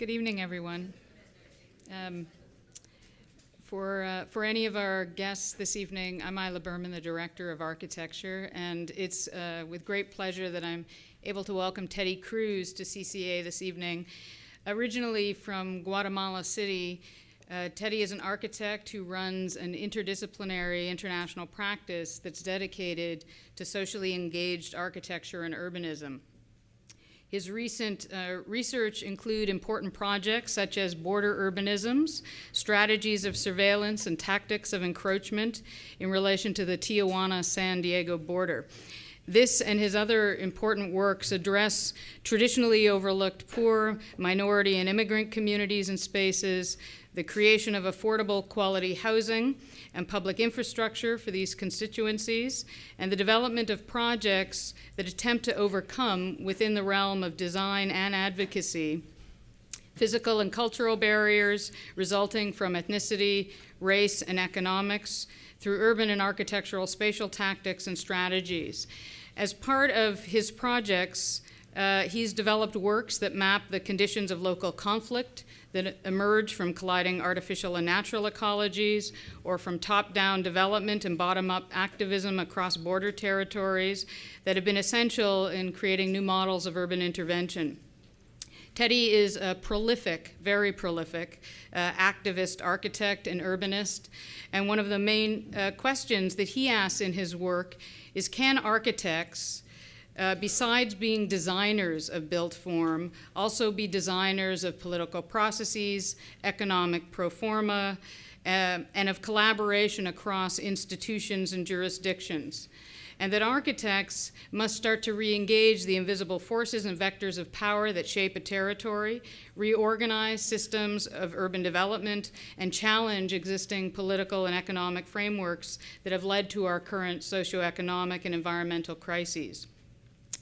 Good evening, everyone. For any of our guests this evening, I'm Isla Berman, the Director of Architecture, and it's with great pleasure that I'm able to welcome Teddy Cruz to CCA this evening. Originally from Guatemala City, Teddy is an architect who runs an interdisciplinary international practice that's dedicated to socially engaged architecture and urbanism. His recent research include important projects such as border urbanisms, strategies of surveillance, and tactics of encroachment in relation to the Tijuana-San Diego border. This and his other important works address traditionally overlooked poor, minority, and immigrant communities and spaces, the creation of affordable quality housing and public infrastructure for these constituencies, and the development of projects that attempt to overcome, within the realm of design and advocacy, physical and cultural barriers resulting from ethnicity, race, and economics through urban and architectural spatial tactics and strategies. As part of his projects, he's developed works that map the conditions of local conflict that emerge from colliding artificial and natural ecologies, or from top-down development and bottom-up activism across border territories that have been essential in creating new models of urban intervention. Teddy is a prolific, very prolific, activist, architect, and urbanist, and one of the main questions that he asks in his work is, can architects, besides being designers of built form, also be designers of political processes, economic pro forma, and of collaboration across institutions and jurisdictions? And that architects must start to re-engage the invisible forces and vectors of power that shape a territory, reorganize systems of urban development, and challenge existing political and economic frameworks that have led to our current socioeconomic and environmental crises.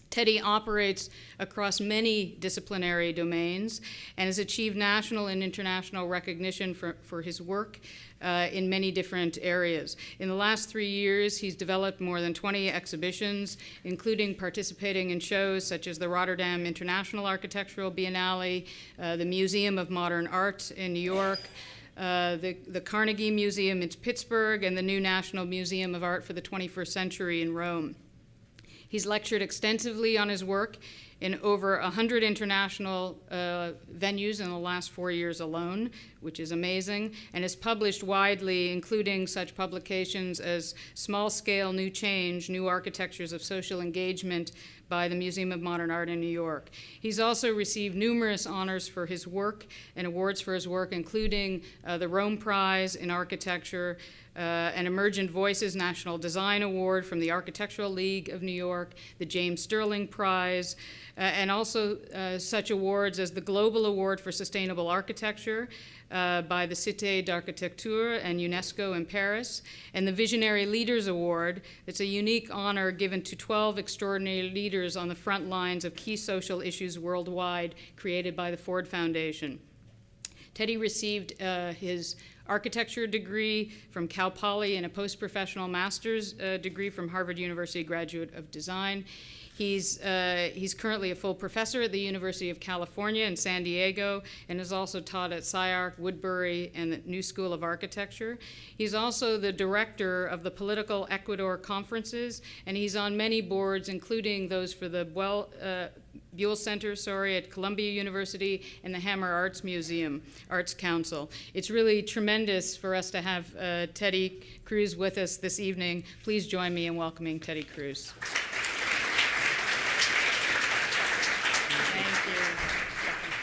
Teddy operates across many disciplinary domains and has achieved national and international recognition for his work in many different areas. In the last 3 years, he's developed more than 20 exhibitions, including participating in shows such as the Rotterdam International Architectural Biennale, the Museum of Modern Art in New York, the Carnegie Museum in Pittsburgh, and the new National Museum of Art for the 21st Century in Rome. He's lectured extensively on his work in over 100 international venues in the last 4 years alone, which is amazing, and has published widely, including such publications as Small Scale New Change, New Architectures of Social Engagement by the Museum of Modern Art in New York. He's also received numerous honors for his work and awards for his work, including the Rome Prize in Architecture, an Emergent Voices National Design Award from the Architectural League of New York, the James Stirling Prize, and also such awards as the Global Award for Sustainable Architecture by the Cité d'Architecture and UNESCO in Paris, and the Visionary Leaders Award. It's a unique honor given to 12 extraordinary leaders on the front lines of key social issues worldwide, created by the Ford Foundation. Teddy received his architecture degree from Cal Poly and a post-professional master's degree from Harvard University Graduate of Design. He's currently a full professor at the University of California in San Diego and has also taught at SCI-Arc, Woodbury, and the New School of Architecture. He's also the director of the Political Ecuador Conferences, and he's on many boards, including those for the Buell Center, at Columbia University, and the Hammer Arts Council. It's really tremendous for us to have Teddy Cruz with us this evening. Please join me in welcoming Teddy Cruz.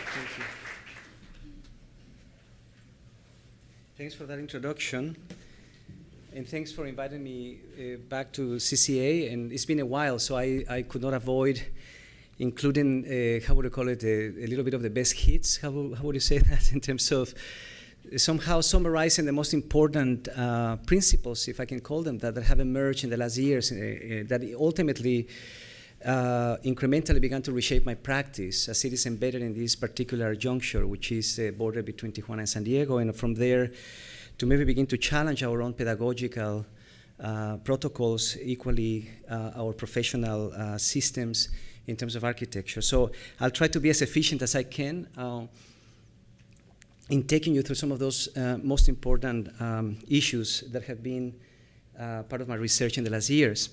Thank you. Thanks for that introduction. And thanks for inviting me back to CCA. And it's been a while, so I could not avoid including, how would I call it, a little bit of the best hits? How would you say that, in terms of somehow summarizing the most important principles, if I can call them that have emerged in the last years that ultimately incrementally began to reshape my practice as it is embedded in this particular juncture, which is the border between Tijuana and San Diego, and from there to maybe begin to challenge our own pedagogical protocols, equally our professional systems in terms of architecture. So I'll try to be as efficient as I can. in taking you through some of those most important issues that have been part of my research in the last years.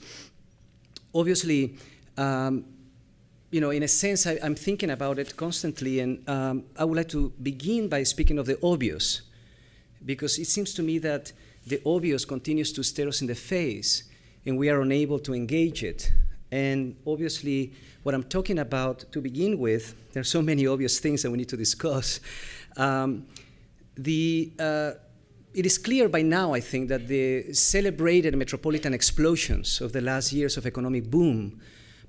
Obviously, you know, in a sense, I'm thinking about it constantly, and I would like to begin by speaking of the obvious, because it seems to me that the obvious continues to stare us in the face, and we are unable to engage it. And obviously, what I'm talking about to begin with, there are so many obvious things that we need to discuss. It is clear by now, I think, that the celebrated metropolitan explosions of the last years of economic boom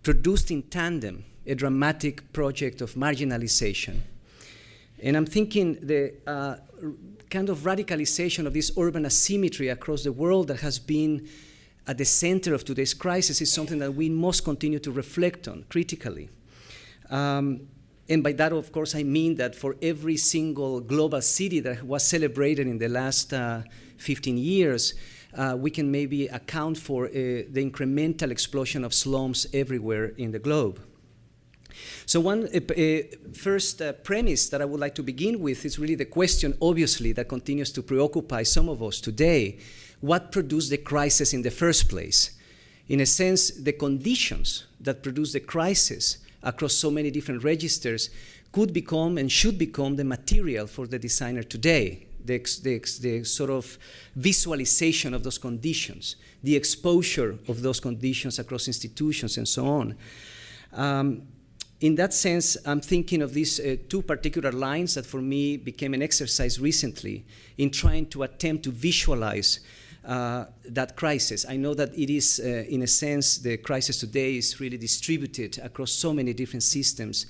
produced in tandem a dramatic project of marginalization. And I'm thinking the kind of radicalization of this urban asymmetry across the world that has been at the center of today's crisis is something that we must continue to reflect on critically. And by that, of course, I mean that for every single global city that was celebrated in the last 15 years, we can maybe account for the incremental explosion of slums everywhere in the globe. So one first premise that I would like to begin with is really the question, obviously, that continues to preoccupy some of us today. What produced the crisis in the first place? In a sense, the conditions that produced the crisis across so many different registers could become and should become the material for the designer today, the sort of visualization of those conditions, the exposure of those conditions across institutions and so on. In that sense, I'm thinking of these two particular lines that for me became an exercise recently in trying to attempt to visualize that crisis. I know that it is, in a sense, the crisis today is really distributed across so many different systems.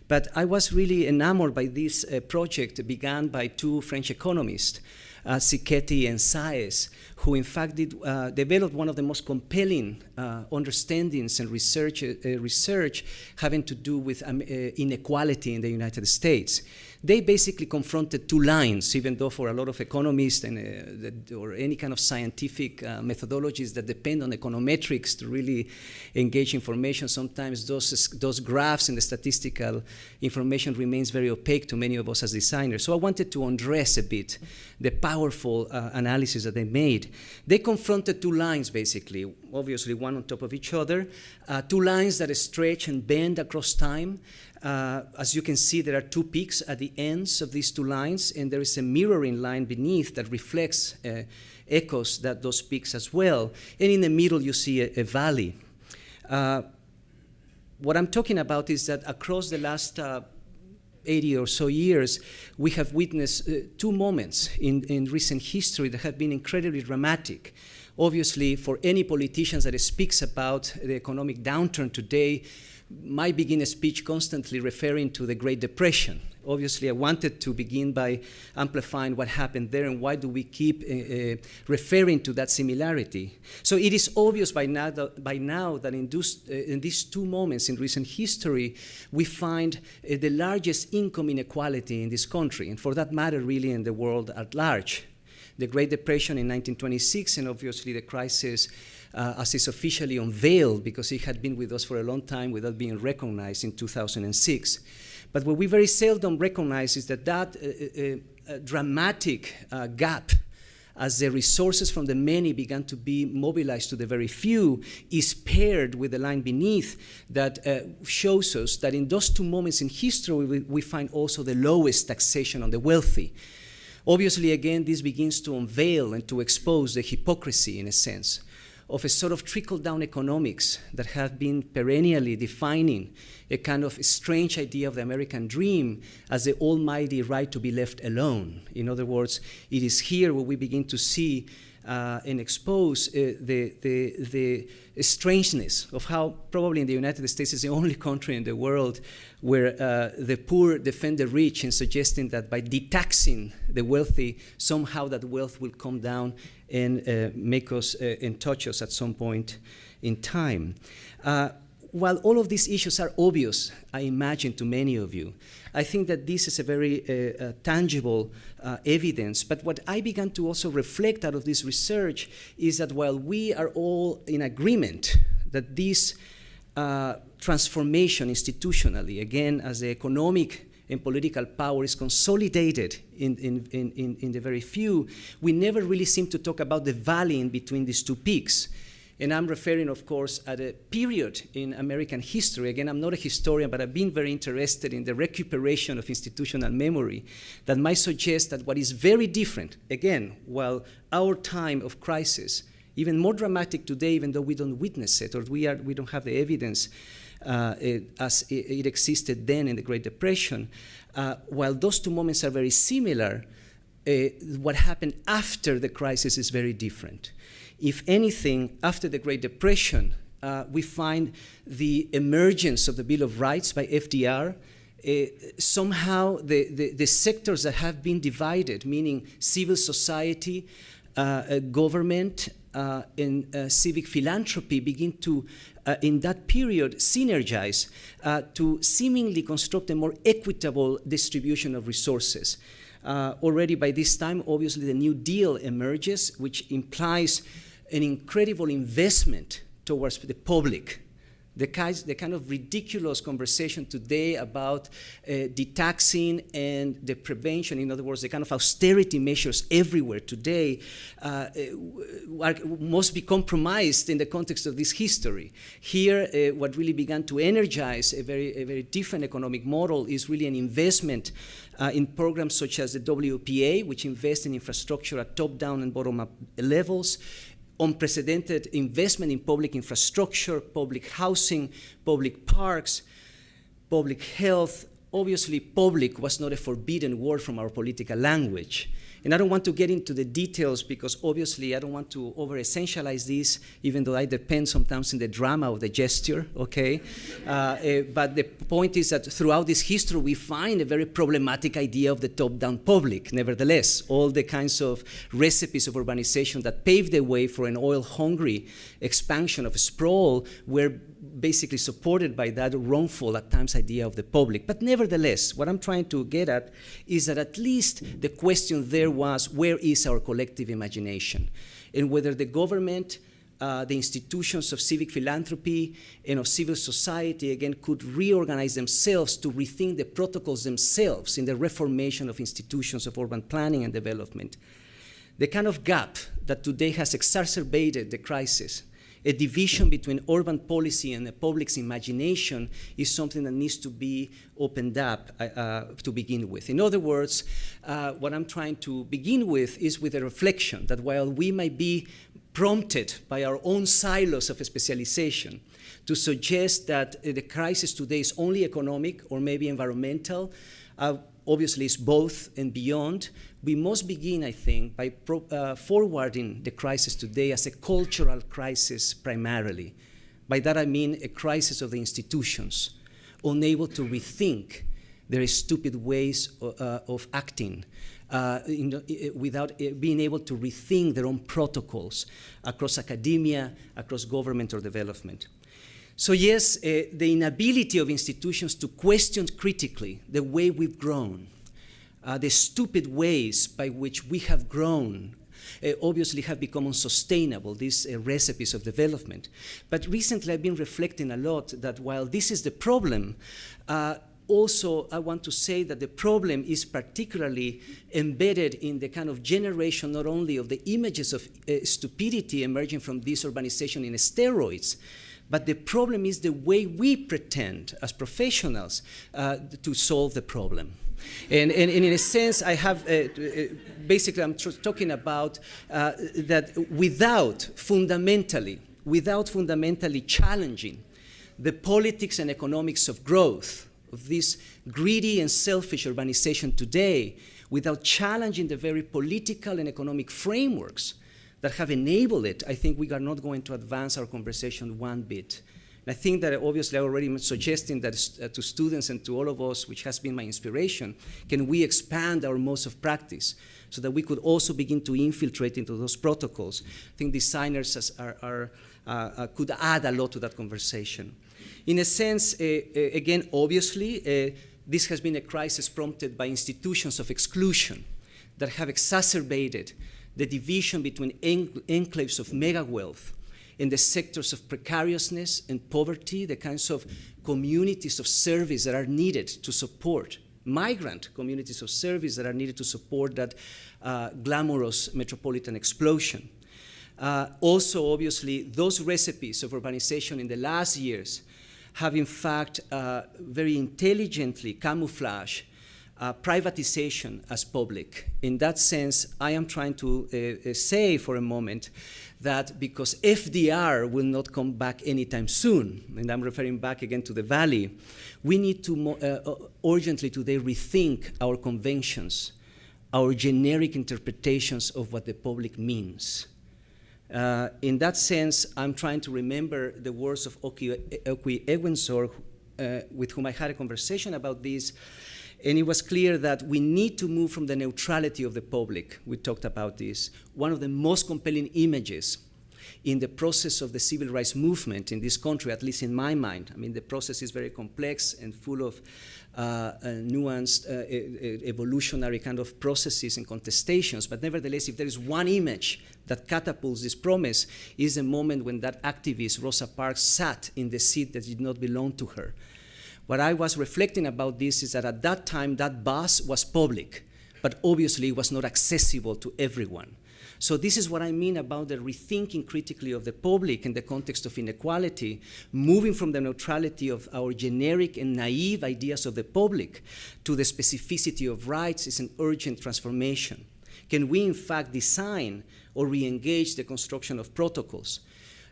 But I was really enamored by this project begun by two French economists, Siketty and Saez, who in fact developed one of the most compelling understandings and research having to do with inequality in the United States. They basically confronted two lines, even though for a lot of economists and, or any kind of scientific methodologies that depend on econometrics to really engage information, sometimes those graphs and the statistical information remains very opaque to many of us as designers. So I wanted to undress a bit the powerful analysis that they made. They confronted two lines, basically, obviously one on top of each other, two lines that stretch and bend across time. As you can see, there are two peaks at the ends of these two lines, and there is a mirroring line beneath that reflects, echoes those peaks as well. And in the middle, you see a valley. What I'm talking about is that across the last 80 or so years, we have witnessed two moments in recent history that have been incredibly dramatic. Obviously, for any politician that speaks about the economic downturn today, might begin a speech constantly referring to the Great Depression. Obviously, I wanted to begin by amplifying what happened there and why do we keep referring to that similarity. So it is obvious by now that in these two moments in recent history, we find the largest income inequality in this country, and for that matter, really in the world at large. The Great Depression in 1926, and obviously the crisis as is officially unveiled, because it had been with us for a long time without being recognized in 2006. But what we very seldom recognize is that dramatic gap, as the resources from the many began to be mobilized to the very few, is paired with the line beneath that shows us that in those two moments in history, we find also the lowest taxation on the wealthy. Obviously, again, this begins to unveil and to expose the hypocrisy, in a sense, of a sort of trickle-down economics that have been perennially defining a kind of strange idea of the American dream as the almighty right to be left alone. In other words, it is here where we begin to see and expose the strangeness of how probably in the United States is the only country in the world where the poor defend the rich in suggesting that by detaxing the wealthy, somehow that wealth will come down and make us and touch us at some point in time. While all of these issues are obvious, I imagine, to many of you, I think that this is a very tangible evidence. But what I began to also reflect out of this research is that while we are all in agreement that this transformation institutionally, again, as the economic and political power is consolidated in the very few, we never really seem to talk about the valley in between these two peaks. And I'm referring, of course, at a period in American history. Again, I'm not a historian, but I've been very interested in the recuperation of institutional memory that might suggest that what is very different, again, while our time of crisis, even more dramatic today, even though we don't witness it, or we don't have the evidence as it existed then in the Great Depression, while those two moments are very similar, what happened after the crisis is very different. If anything, after the Great Depression, we find the emergence of the Bill of Rights by FDR. Somehow the sectors that have been divided, meaning civil society, government, and civic philanthropy, begin to, in that period, synergize to seemingly construct a more equitable distribution of resources. Already by this time, obviously, the New Deal emerges, which implies an incredible investment towards the public. The kind of ridiculous conversation today about detaxing and the prevention, in other words, the kind of austerity measures everywhere today must be compromised in the context of this history. Here, what really began to energize a very different economic model is really an investment in programs such as the WPA, which invest in infrastructure at top-down and bottom-up levels, unprecedented investment in public infrastructure, public housing, public parks, public health. Obviously, public was not a forbidden word from our political language. And I don't want to get into the details because obviously I don't want to over-essentialize this, even though I depend sometimes in the drama of the gesture, okay? But the point is that throughout this history, we find a very problematic idea of the top-down public. Nevertheless, all the kinds of recipes of urbanization that paved the way for an oil-hungry expansion of sprawl were basically supported by that wrongful, at times, idea of the public. But nevertheless, what I'm trying to get at is that at least the question there was, where is our collective imagination? And whether the government, the institutions of civic philanthropy and of civil society, again, could reorganize themselves to rethink the protocols themselves in the reformation of institutions of urban planning and development. The kind of gap that today has exacerbated the crisis, a division between urban policy and the public's imagination, is something that needs to be opened up to begin with. In other words, what I'm trying to begin with is with a reflection that while we might be prompted by our own silos of specialization to suggest that the crisis today is only economic or maybe environmental, obviously it's both and beyond, we must begin, I think, by forwarding the crisis today as a cultural crisis primarily. By that I mean a crisis of the institutions, unable to rethink their stupid ways of acting, without being able to rethink their own protocols across academia, across government or development. So yes, the inability of institutions to question critically the way we've grown, the stupid ways by which we have grown, obviously have become unsustainable, these recipes of development. But recently I've been reflecting a lot that while this is the problem, also I want to say that the problem is particularly embedded in the kind of generation not only of the images of stupidity emerging from this urbanization in steroids, but the problem is the way we pretend as professionals to solve the problem. And in a sense, I have, basically I'm talking about that without fundamentally challenging the politics and economics of growth, of this greedy and selfish urbanization today, without challenging the very political and economic frameworks that have enabled it, I think we are not going to advance our conversation one bit. And I think that obviously I already suggesting that to students and to all of us, which has been my inspiration, can we expand our modes of practice so that we could also begin to infiltrate into those protocols. I think designers could add a lot to that conversation. In a sense, again, obviously, this has been a crisis prompted by institutions of exclusion that have exacerbated the division between enclaves of mega wealth in the sectors of precariousness and poverty, the kinds of communities of service that are needed to support migrant communities of service that are needed to support that glamorous metropolitan explosion. Also, obviously, those recipes of urbanization in the last years have in fact very intelligently camouflaged privatization as public. In that sense, I am trying to say for a moment that because FDR will not come back anytime soon, and I'm referring back again to the Valley, we need to urgently today rethink our conventions, our generic interpretations of what the public means. In that sense, I'm trying to remember the words of Oki Ewensor, with whom I had a conversation about this, and it was clear that we need to move from the neutrality of the public. We talked about this. One of the most compelling images in the process of the civil rights movement in this country, at least in my mind, I mean, the process is very complex and full of nuanced, evolutionary kind of processes and contestations, but nevertheless, if there is one image that catapults this promise, is the moment when that activist, Rosa Parks, sat in the seat that did not belong to her. What I was reflecting about this is that at that time, that bus was public, but obviously it was not accessible to everyone. So this is what I mean about the rethinking critically of the public in the context of inequality, moving from the neutrality of our generic and naive ideas of the public to the specificity of rights is an urgent transformation. Can we in fact design or re-engage the construction of protocols?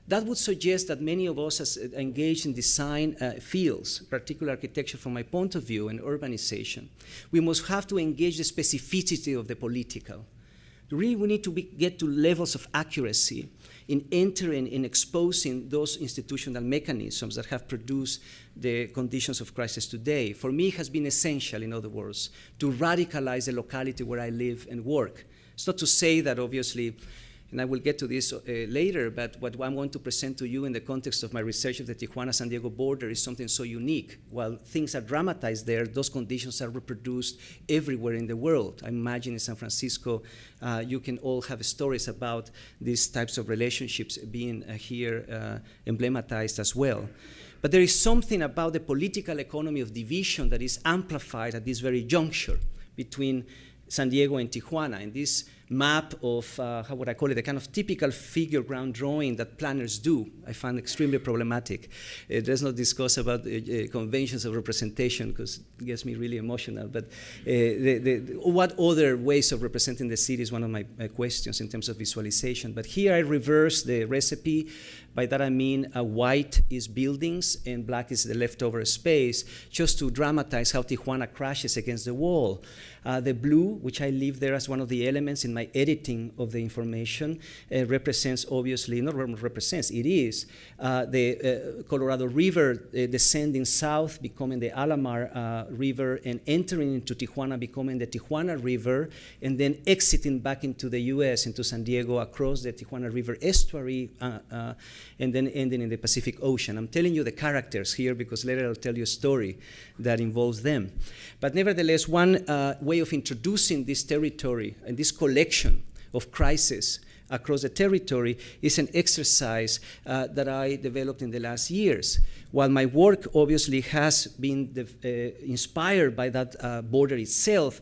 That would suggest that many of us as engaged in design fields, particularly architecture from my point of view and urbanization, we must have to engage the specificity of the political. Really, we need to get to levels of accuracy in entering and exposing those institutional mechanisms that have produced the conditions of crisis today. For me, it has been essential, in other words, to radicalize the locality where I live and work. It's not to say that, obviously, and I will get to this later, but what I want to present to you in the context of my research of the Tijuana-San Diego border is something so unique. While things are dramatized there, those conditions are reproduced everywhere in the world. I imagine in San Francisco, you can all have stories about these types of relationships being here emblematized as well. But there is something about the political economy of division that is amplified at this very juncture between San Diego and Tijuana. And this map of, how would I call it, a kind of typical figure ground drawing that planners do, I find extremely problematic. Let's not discuss about conventions of representation because it gets me really emotional. But what other ways of representing the city is one of my questions in terms of visualization. But here I reverse the recipe. By that I mean white is buildings and black is the leftover space, just to dramatize how Tijuana crashes against the wall. The blue, which I leave there as one of the elements in my editing of the information, represents obviously, not represents, it is the Colorado River descending south, becoming the Alamar River, and entering into Tijuana, becoming the Tijuana River, and then exiting back into the US, into San Diego, across the Tijuana River estuary, and then ending in the Pacific Ocean. I'm telling you the characters here because later I'll tell you a story that involves them. But nevertheless, one way of introducing this territory and this collection of crises across the territory is an exercise that I developed in the last years. While my work obviously has been inspired by that border itself,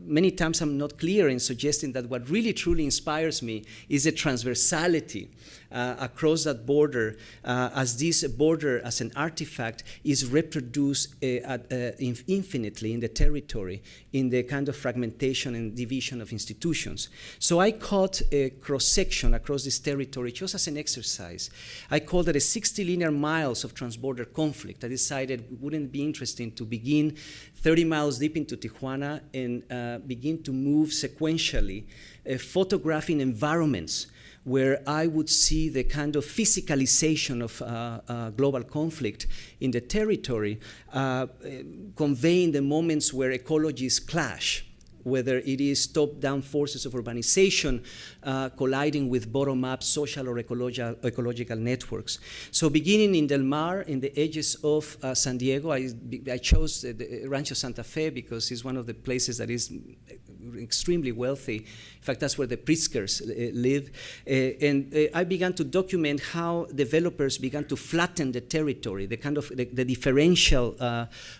many times I'm not clear in suggesting that what really truly inspires me is the transversality across that border, as this border as an artifact is reproduced infinitely in the territory, in the kind of fragmentation and division of institutions. So I cut a cross-section across this territory just as an exercise. I called it a 60 linear miles of transborder conflict. I decided wouldn't it be interesting to begin 30 miles deep into Tijuana and begin to move sequentially, photographing environments where I would see the kind of physicalization of global conflict in the territory, conveying the moments where ecologies clash, whether it is top-down forces of urbanization colliding with bottom-up social or ecological networks. So beginning in Del Mar, in the edges of San Diego, I chose the Rancho Santa Fe because it's one of the places that is extremely wealthy. In fact, that's where the Pritzkers live. I began to document how developers began to flatten the territory, the kind of the differential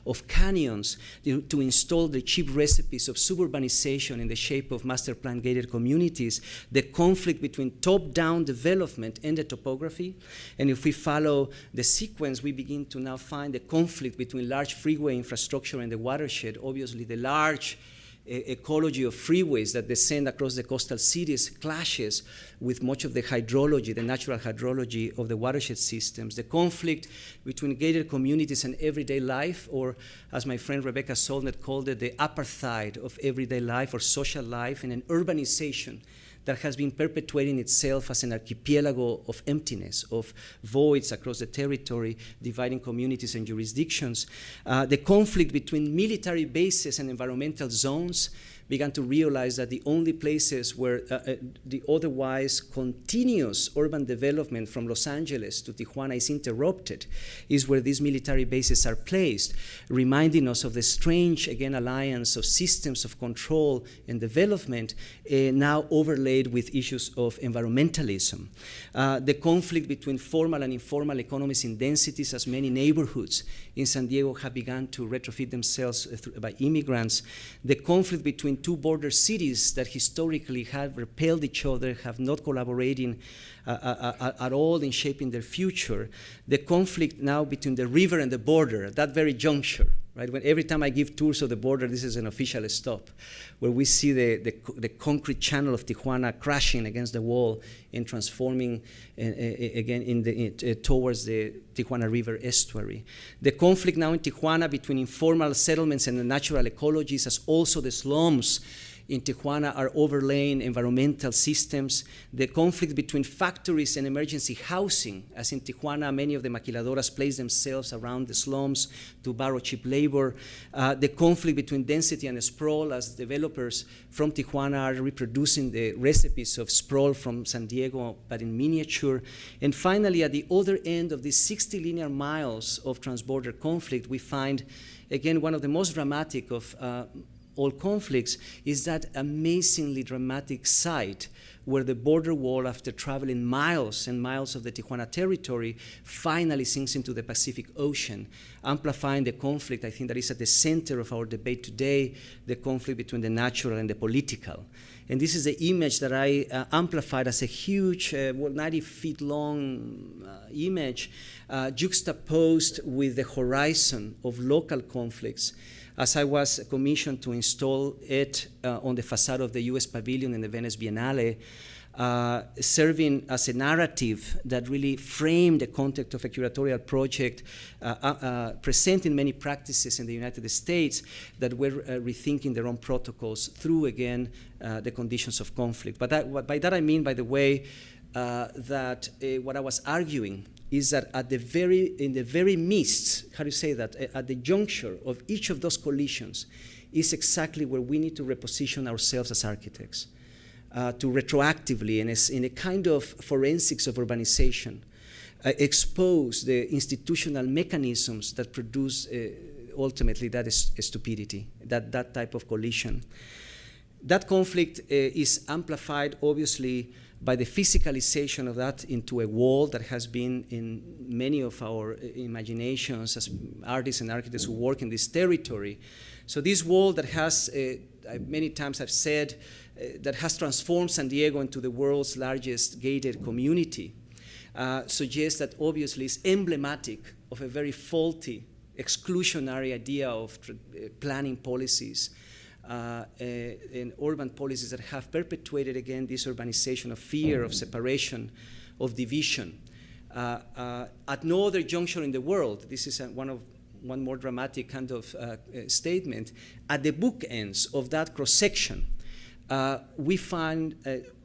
of canyons to install the cheap recipes of suburbanization in the shape of master plan gated communities, the conflict between top-down development and the topography. And if we follow the sequence, we begin to now find the conflict between large freeway infrastructure and the watershed. Obviously, the large ecology of freeways that descend across the coastal cities clashes with much of the hydrology, the natural hydrology of the watershed systems. The conflict between gated communities and everyday life, or as my friend Rebecca Solnit called it, the apartheid of everyday life or social life, and an urbanization that has been perpetuating itself as an archipelago of emptiness, of voids across the territory, dividing communities and jurisdictions. The conflict between military bases and environmental zones began to realize that the only places where the otherwise continuous urban development from Los Angeles to Tijuana is interrupted is where these military bases are placed, reminding us of the strange, again, alliance of systems of control and development now overlaid with issues of environmentalism. The conflict between formal and informal economies in densities, as many neighborhoods in San Diego have begun to retrofit themselves by immigrants. The conflict between two border cities that historically have repelled each other, have not collaborating at all in shaping their future. The conflict now between the river and the border, at that very juncture, right? When every time I give tours of the border, this is an official stop, where we see the concrete channel of Tijuana crashing against the wall and transforming again towards the Tijuana River estuary. The conflict now in Tijuana between informal settlements and the natural ecologies, as also the slums in Tijuana are overlaying environmental systems. The conflict between factories and emergency housing, as in Tijuana, many of the maquiladoras place themselves around the slums to borrow cheap labor. The conflict between density and sprawl, as developers from Tijuana are reproducing the recipes of sprawl from San Diego, but in miniature. And finally, at the other end of these 60 linear miles of transborder conflict, we find, again, one of the most dramatic of all conflicts is that amazingly dramatic site where the border wall, after traveling miles and miles of the Tijuana territory, finally sinks into the Pacific Ocean, amplifying the conflict, I think, that is at the center of our debate today, the conflict between the natural and the political. And this is the image that I amplified as a huge, 90 feet long image, juxtaposed with the horizon of local conflicts, as I was commissioned to install it on the facade of the US Pavilion in the Venice Biennale, serving as a narrative that really framed the context of a curatorial project, presenting many practices in the United States that were rethinking their own protocols through, again, the conditions of conflict. But by that I mean, by the way, that what I was arguing is that in the very midst, how do you say that, at the juncture of each of those collisions is exactly where we need to reposition ourselves as architects, to retroactively, and in a kind of forensics of urbanization, expose the institutional mechanisms that produce ultimately that is stupidity, that type of collision. That conflict is amplified, obviously, by the physicalization of that into a wall that has been in many of our imaginations as artists and architects who work in this territory. So this wall that has, many times I've said, that has transformed San Diego into the world's largest gated community, suggests that obviously is emblematic of a very faulty, exclusionary idea of planning policies and urban policies that have perpetuated, again, this urbanization of fear, of separation, of division. At no other juncture in the world, this is one more dramatic kind of statement, at the bookends of that cross-section, we find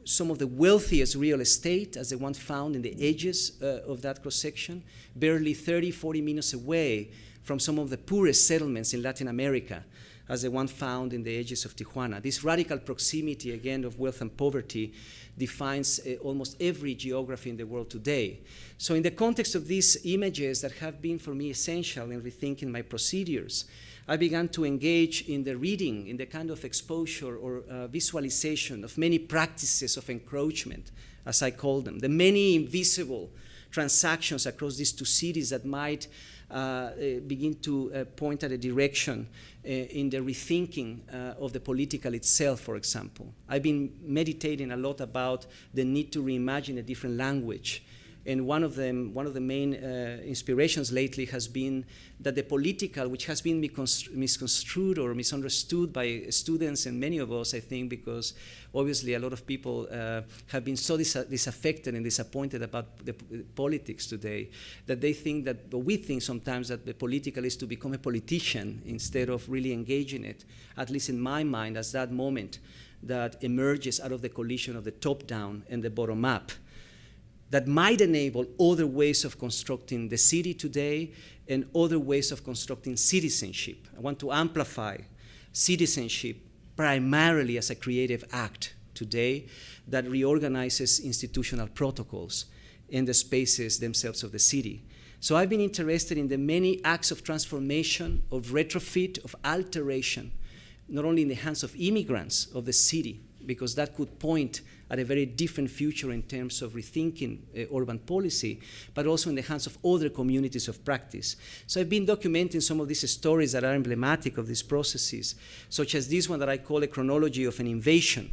some of the wealthiest real estate as the one found in the edges of that cross-section, barely 30, 40 minutes away from some of the poorest settlements in Latin America, as the one found in the edges of Tijuana. This radical proximity, again, of wealth and poverty defines almost every geography in the world today. So in the context of these images that have been for me essential in rethinking my procedures, I began to engage in the reading, in the kind of exposure or visualization of many practices of encroachment, as I call them, the many invisible transactions across these two cities that might begin to point at a direction in the rethinking of the political itself, for example. I've been meditating a lot about the need to reimagine a different language. And one of the main inspirations lately has been that the political, which has been misconstrued or misunderstood by students and many of us, I think, because obviously a lot of people have been so disaffected and disappointed about the politics today, that they think that, or we think sometimes that the political is to become a politician instead of really engaging it, at least in my mind, as that moment that emerges out of the collision of the top-down and the bottom-up, that might enable other ways of constructing the city today and other ways of constructing citizenship. I want to amplify citizenship primarily as a creative act today that reorganizes institutional protocols in the spaces themselves of the city. So I've been interested in the many acts of transformation, of retrofit, of alteration, not only in the hands of immigrants of the city, because that could point at a very different future in terms of rethinking urban policy, but also in the hands of other communities of practice. So I've been documenting some of these stories that are emblematic of these processes, such as this one that I call a chronology of an invasion,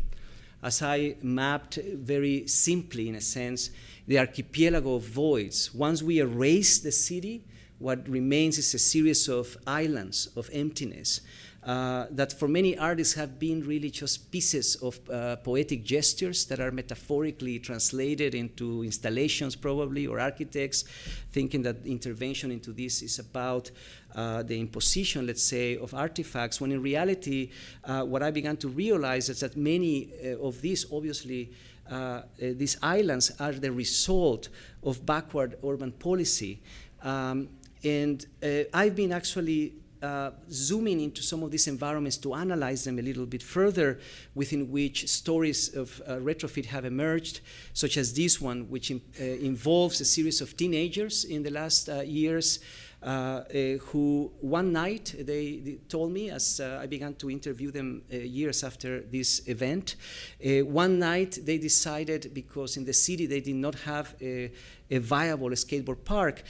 as I mapped very simply, in a sense, the archipelago of voids. Once we erase the city, what remains is a series of islands of emptiness, that for many artists have been really just pieces of poetic gestures that are metaphorically translated into installations probably, or architects thinking that intervention into this is about the imposition, let's say, of artifacts, when in reality what I began to realize is that many of these, obviously, these islands are the result of backward urban policy. And I've been actually zooming into some of these environments to analyze them a little bit further, within which stories of retrofit have emerged, such as this one, which involves a series of teenagers in the last years who one night, they told me, as I began to interview them years after this event, one night they decided, because in the city they did not have a viable skateboard park,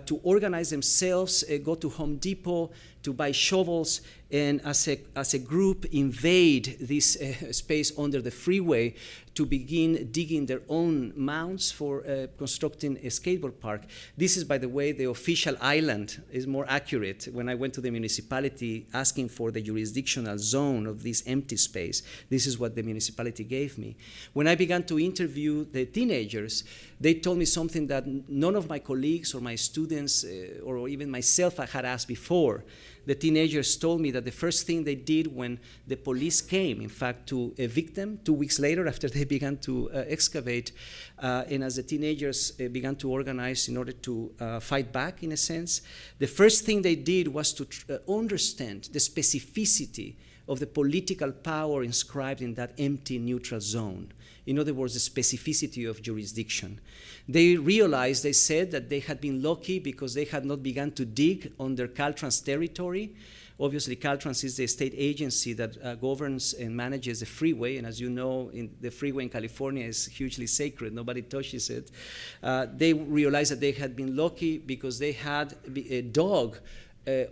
to organize themselves, go to Home Depot to buy shovels, and as a group invade this space under the freeway to begin digging their own mounds for constructing a skateboard park. This is, by the way, the official island, is more accurate. When I went to the municipality asking for the jurisdictional zone of this empty space, this is what the municipality gave me. When I began to interview the teenagers, they told me something that none of my colleagues or my students or even myself I had asked before. The teenagers told me that the first thing they did when the police came, in fact, to evict them 2 weeks later after they began to excavate, and as the teenagers began to organize in order to fight back, in a sense, the first thing they did was to understand the specificity of the political power inscribed in that empty neutral zone. In other words, the specificity of jurisdiction. They realized, they said, that they had been lucky because they had not begun to dig under Caltrans territory. Obviously, Caltrans is the state agency that governs and manages the freeway, and as you know, the freeway in California is hugely sacred. Nobody touches it. They realized that they had been lucky because they had a dog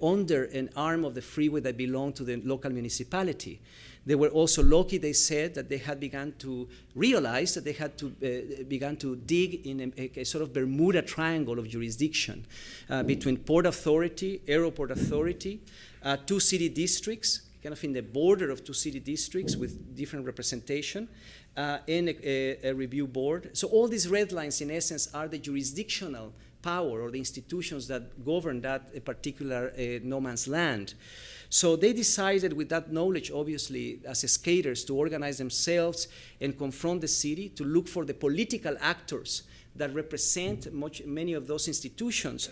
under an arm of the freeway that belonged to the local municipality. They were also lucky, they said, that they had begun to realize that they had to began to dig in a sort of Bermuda Triangle of jurisdiction between Port Authority, Airport Authority, two city districts, kind of in the border of two city districts with different representation, and a review board. So all these red lines, in essence, are the jurisdictional power or the institutions that govern that particular no man's land. So they decided, with that knowledge, obviously, as skaters, to organize themselves and confront the city, to look for the political actors that represent many of those institutions.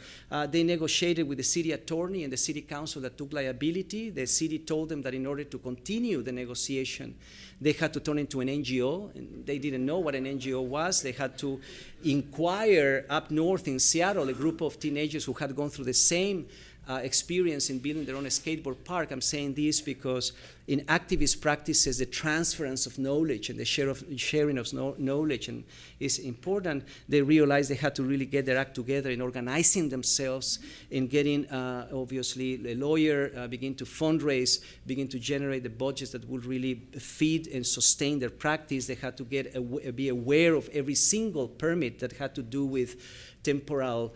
They negotiated with the city attorney and the city council that took liability. The city told them that in order to continue the negotiation, they had to turn into an NGO, and they didn't know what an NGO was. They had to inquire up north in Seattle, a group of teenagers who had gone through the same experience in building their own skateboard park. I'm saying this because in activist practices, the transference of knowledge and the sharing of knowledge is important. They realized they had to really get their act together in organizing themselves, in getting, obviously, a lawyer, begin to fundraise, begin to generate the budgets that would really feed and sustain their practice. They had to be aware of every single permit that had to do with temporal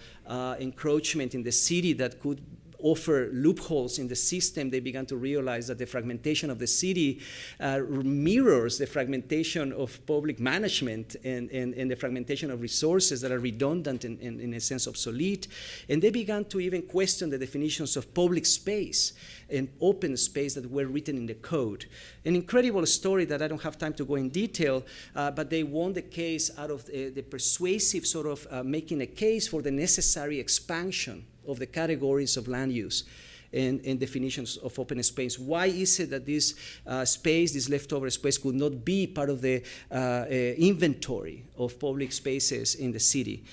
encroachment in the city that could offer loopholes in the system. They began to realize that the fragmentation of the city mirrors the fragmentation of public management and the fragmentation of resources that are redundant and in a sense obsolete. And they began to even question the definitions of public space and open space that were written in the code. An incredible story that I don't have time to go in detail, but they won the case out of the persuasive sort of making a case for the necessary expansion of the categories of land use and definitions of open space. Why is it that this space, this leftover space, could not be part of the inventory of public spaces in the city?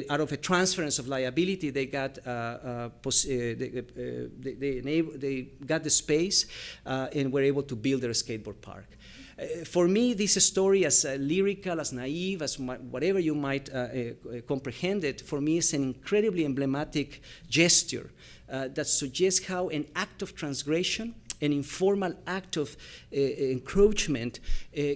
Out of a transference of liability, they got they got the space and were able to build their skateboard park. For me, this story, as lyrical, as naive, as whatever you might comprehend it, for me is an incredibly emblematic gesture that suggests how an act of transgression, an informal act of encroachment,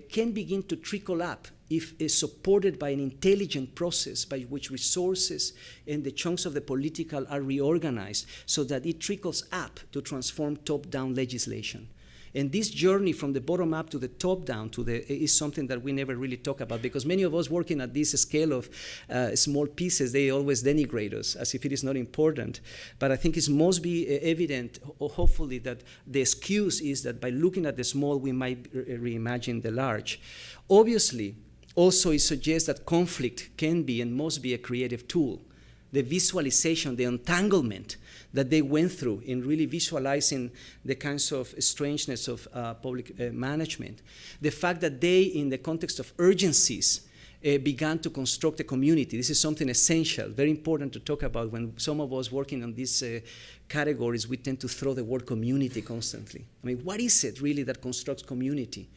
can begin to trickle up if it's supported by an intelligent process by which resources and the chunks of the political are reorganized so that it trickles up to transform top-down legislation. And this journey from the bottom up to the top down is something that we never really talk about, because many of us working at this scale of small pieces, they always denigrate us as if it is not important. But I think it must be evident, hopefully, that the excuse is that by looking at the small, we might reimagine the large. Obviously, also it suggests that conflict can be and must be a creative tool. The visualization, the entanglement that they went through in really visualizing the kinds of strangeness of public management. The fact that they, in the context of urgencies, began to construct a community. This is something essential, very important to talk about. When some of us working on these categories, we tend to throw the word community constantly. I mean, what is it really that constructs community?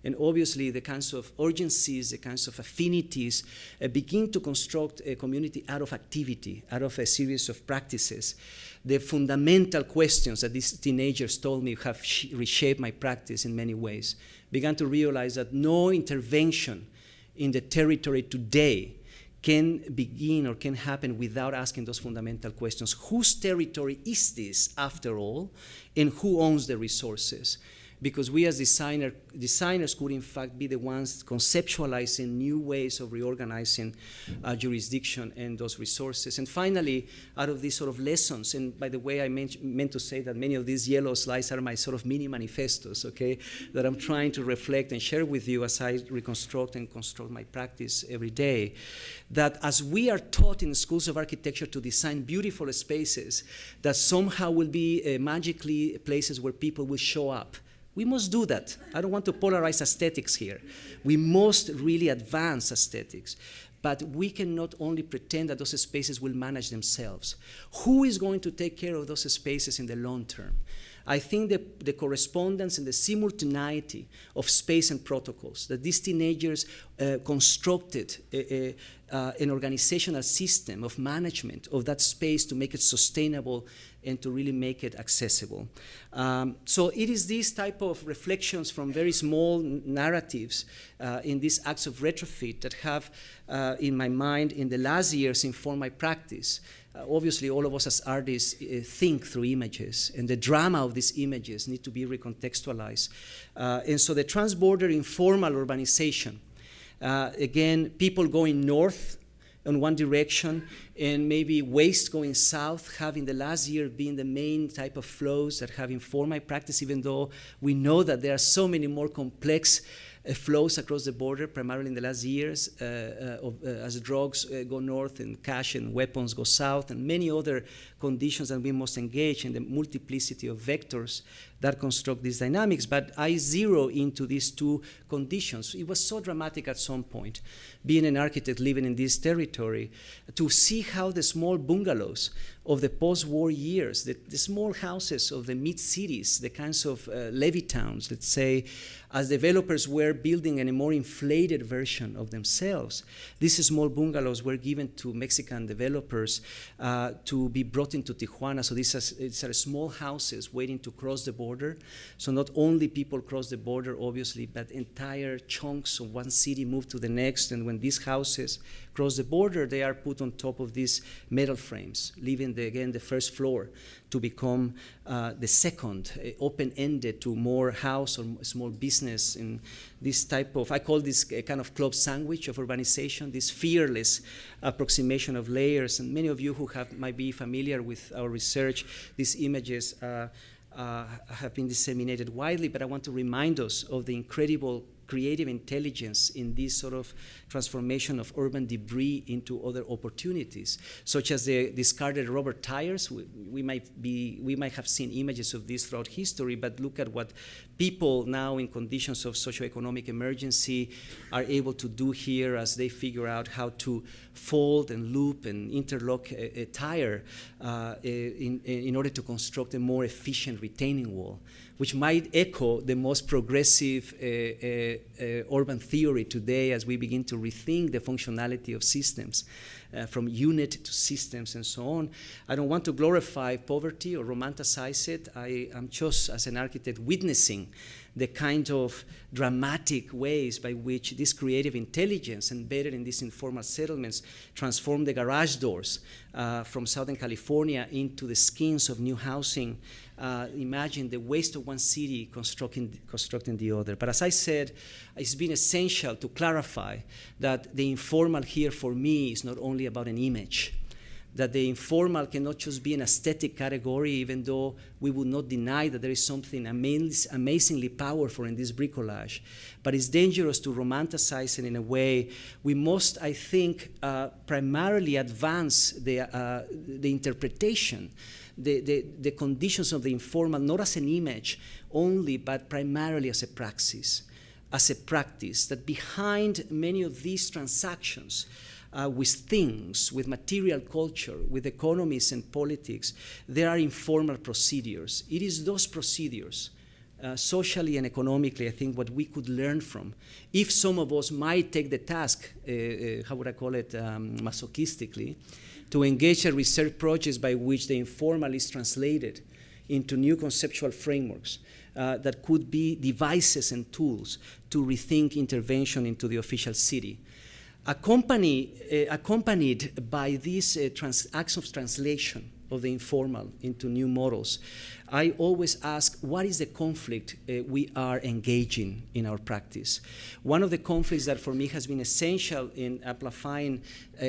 And obviously, the kinds of urgencies, the kinds of affinities begin to construct a community out of activity, out of a series of practices. The fundamental questions that these teenagers told me have reshaped my practice in many ways. Began to realize that no intervention in the territory today can begin or can happen without asking those fundamental questions. Whose territory is this, after all, and who owns the resources? Because we as designers could in fact be the ones conceptualizing new ways of reorganizing jurisdiction and those resources. And finally, out of these sort of lessons, and by the way, I meant to say that many of these yellow slides are my sort of mini manifestos, okay, that I'm trying to reflect and share with you as I reconstruct and construct my practice every day. That as we are taught in schools of architecture to design beautiful spaces that somehow will be magically places where people will show up. We must do that. I don't want to polarize aesthetics here. We must really advance aesthetics. But we cannot only pretend that those spaces will manage themselves. Who is going to take care of those spaces in the long term? I think that the correspondence and the simultaneity of space and protocols, that these teenagers constructed an organizational system of management of that space to make it sustainable and to really make it accessible. So it is these type of reflections from very small narratives in these acts of retrofit that have, in my mind, in the last years, informed my practice. Obviously, all of us as artists think through images, and the drama of these images need to be recontextualized. And so the transborder informal urbanization, again, people going north in one direction and maybe waste going south have in the last year been the main type of flows that have informed my practice, even though we know that there are so many more complex flows across the border, primarily in the last years, as drugs go north and cash and weapons go south, and many other conditions that we must engage in the multiplicity of vectors that construct these dynamics. But I zero into these two conditions. It was so dramatic at some point, being an architect living in this territory, to see how the small bungalows of the post-war years, the small houses of the mid-cities, the kinds of levee towns, let's say, as developers were building a more inflated version of themselves, these small bungalows were given to Mexican developers to be brought into Tijuana. So these are small houses waiting to cross the border. So not only people cross the border, obviously, but entire chunks of one city move to the next. And when these houses cross the border, they are put on top of these metal frames, leaving, again, the first floor to become the second, open-ended to more house or small business in this type of, I call this a kind of club sandwich of urbanization, this fearless approximation of layers. And many of you who might be familiar with our research, these images have been disseminated widely, but I want to remind us of the incredible creative intelligence in this sort of transformation of urban debris into other opportunities, such as the discarded rubber tires. We might have seen images of this throughout history, but look at what people now in conditions of socioeconomic emergency are able to do here as they figure out how to fold and loop and interlock a tire in order to construct a more efficient retaining wall, which might echo the most progressive urban theory today as we begin to rethink the functionality of systems, from unit to systems and so on. I don't want to glorify poverty or romanticize it. I am just, as an architect, witnessing the kind of dramatic ways by which this creative intelligence embedded in these informal settlements transformed the garage doors from Southern California into the skins of new housing. Imagine the waste of one city constructing the other. But as I said, it's been essential to clarify that the informal here for me is not only about an image, that the informal cannot just be an aesthetic category, even though we would not deny that there is something amazingly powerful in this bricolage. But it's dangerous to romanticize it in a way. We must, I think, primarily advance the interpretation, the conditions of the informal, not as an image only, but primarily as a praxis, that behind many of these transactions, with things, with material culture, with economies and politics, there are informal procedures. It is those procedures, socially and economically, I think, what we could learn from. If some of us might take the task, how would I call it, masochistically, to engage in research projects by which the informal is translated into new conceptual frameworks that could be devices and tools to rethink intervention into the official city. Accompanied by these acts of translation of the informal into new models, I always ask, what is the conflict we are engaging in our practice? One of the conflicts that for me has been essential in amplifying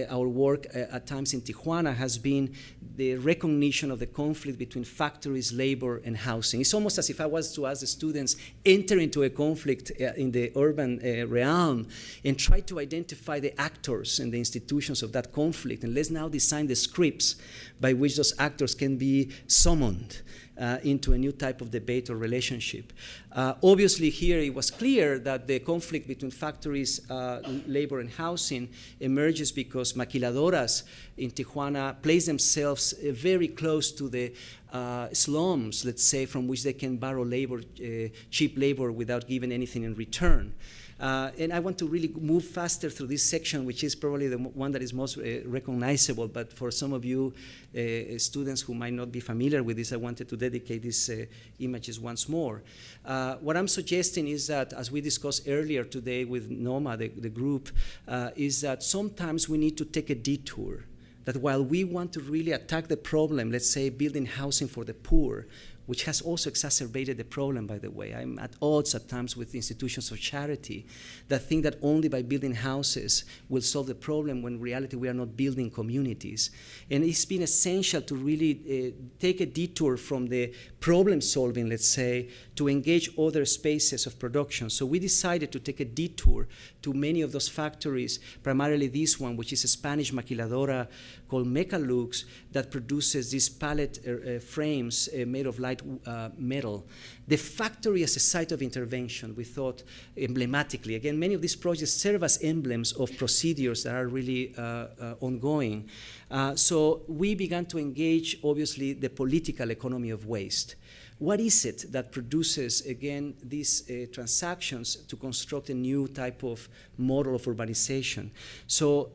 our work at times in Tijuana has been the recognition of the conflict between factories, labor, and housing. It's almost as if I was to ask the students, enter into a conflict in the urban realm and try to identify the actors and the institutions of that conflict, and let's now design the scripts by which those actors can be summoned into a new type of debate or relationship. Obviously here it was clear that the conflict between factories, labor, and housing emerges because maquiladoras in Tijuana place themselves very close to the slums, let's say, from which they can borrow labor, cheap labor, without giving anything in return. And I want to really move faster through this section, which is probably the one that is most recognizable, but for some of you students who might not be familiar with this, I wanted to dedicate these images once more. What I'm suggesting is that, as we discussed earlier today with NOMA, the group, is that sometimes we need to take a detour, that while we want to really attack the problem, let's say building housing for the poor, which has also exacerbated the problem, by the way. I'm at odds at times with institutions of charity that think that only by building houses will solve the problem, when in reality we are not building communities. And it's been essential to really take a detour from the problem solving, let's say, to engage other spaces of production. So we decided to take a detour to many of those factories, primarily this one, which is a Spanish maquiladora called Mecalux, that produces these pallet frames made of light metal. The factory as a site of intervention, we thought emblematically. Again, many of these projects serve as emblems of procedures that are really ongoing. So we began to engage, obviously, the political economy of waste. What is it that produces, again, these transactions to construct a new type of model of urbanization? So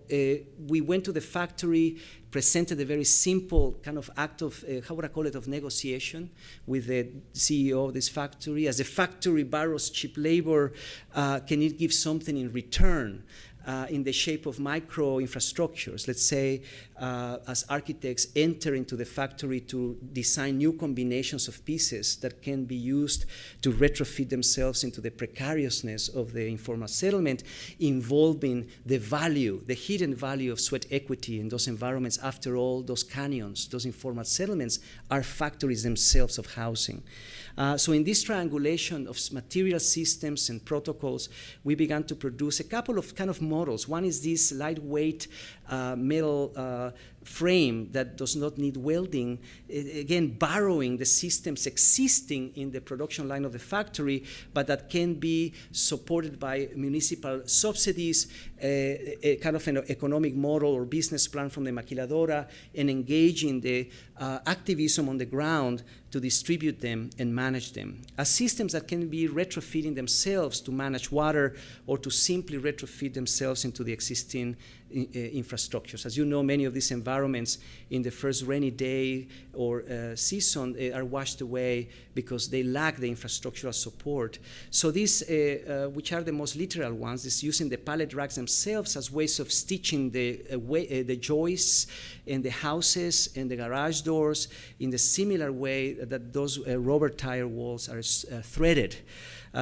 we went to the factory, presented a very simple kind of act of, how would I call it, of negotiation with the CEO of this factory. As the factory borrows cheap labor, can it give something in return? In the shape of micro infrastructures. Let's say as architects enter into the factory to design new combinations of pieces that can be used to retrofit themselves into the precariousness of the informal settlement, involving the value, the hidden value of sweat equity in those environments. After all, those canyons, those informal settlements are factories themselves of housing. So in this triangulation of material systems and protocols, we began to produce a couple of kind of models. One is this lightweight metal frame that does not need welding, again, borrowing the systems existing in the production line of the factory, but that can be supported by municipal subsidies, a kind of an economic model or business plan from the maquiladora, and engaging the activism on the ground to distribute them and manage them. As systems that can be retrofitting themselves to manage water or to simply retrofit themselves into the existing infrastructures. As you know, many of these environments in the first rainy day or season are washed away because they lack the infrastructural support. So these, which are the most literal ones, is using the pallet racks themselves as ways of stitching the joists and the houses and the garage doors in the similar way that those rubber tire walls are threaded.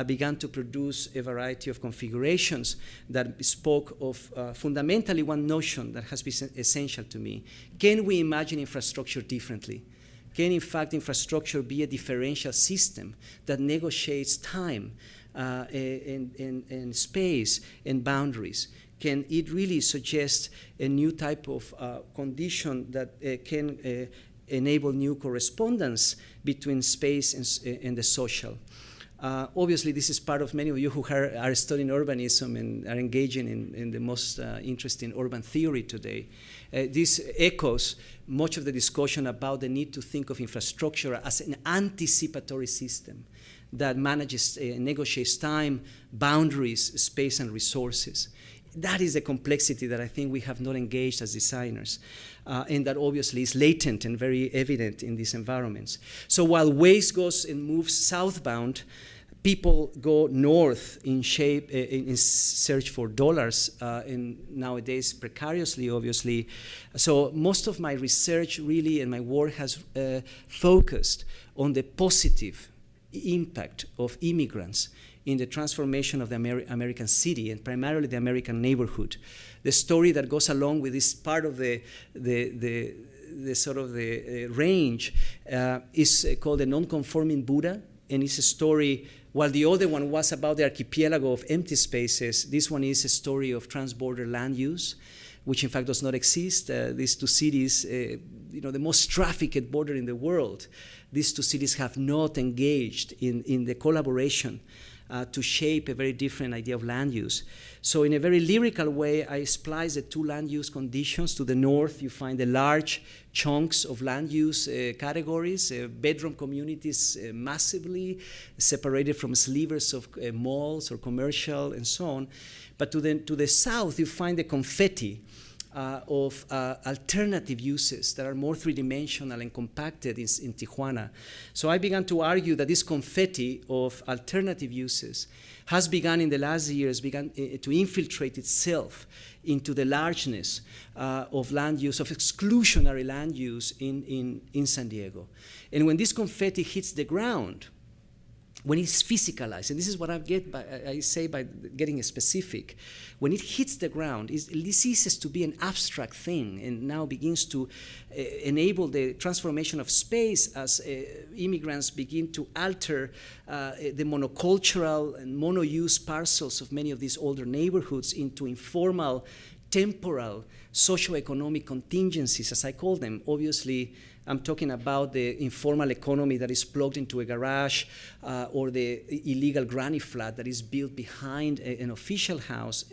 Began to produce a variety of configurations that spoke of fundamentally one notion that has been essential to me. Can we imagine infrastructure differently? Can, in fact, infrastructure be a differential system that negotiates time and space and boundaries? Can it really suggest a new type of condition that can enable new correspondence between space and the social? Obviously, this is part of many of you who are studying urbanism and are engaging in the most interesting urban theory today. This echoes much of the discussion about the need to think of infrastructure as an anticipatory system that manages, negotiates time, boundaries, space, and resources. That is the complexity that I think we have not engaged as designers, and that obviously is latent and very evident in these environments. So while waste goes and moves southbound, people go north in search for dollars, and nowadays precariously, obviously. So most of my research really and my work has focused on the positive impact of immigrants in the transformation of the American city and primarily the American neighborhood. The story that goes along with this part of the sort of the range is called the non-conforming Buddha, and it's a story. While the other one was about the archipelago of empty spaces, this one is a story of transborder land use, which in fact does not exist. These two cities, the most trafficked border in the world, these two cities have not engaged in the collaboration to shape a very different idea of land use. So in a very lyrical way, I splice the two land use conditions. To the north, you find the large chunks of land use categories, bedroom communities massively separated from slivers of malls or commercial and so on. But to the south, you find the confetti of alternative uses that are more three-dimensional and compacted in Tijuana. So I began to argue that this confetti of alternative uses has begun in the last years to infiltrate itself into the largeness of land use, of exclusionary land use in San Diego. And when this confetti hits the ground, when it's physicalized, and this is what I say by getting specific, when it hits the ground, it ceases to be an abstract thing and now begins to enable the transformation of space as immigrants begin to alter the monocultural and mono-use parcels of many of these older neighborhoods into informal, temporal, socioeconomic contingencies, as I call them. Obviously, I'm talking about the informal economy that is plugged into a garage or the illegal granny flat that is built behind an official house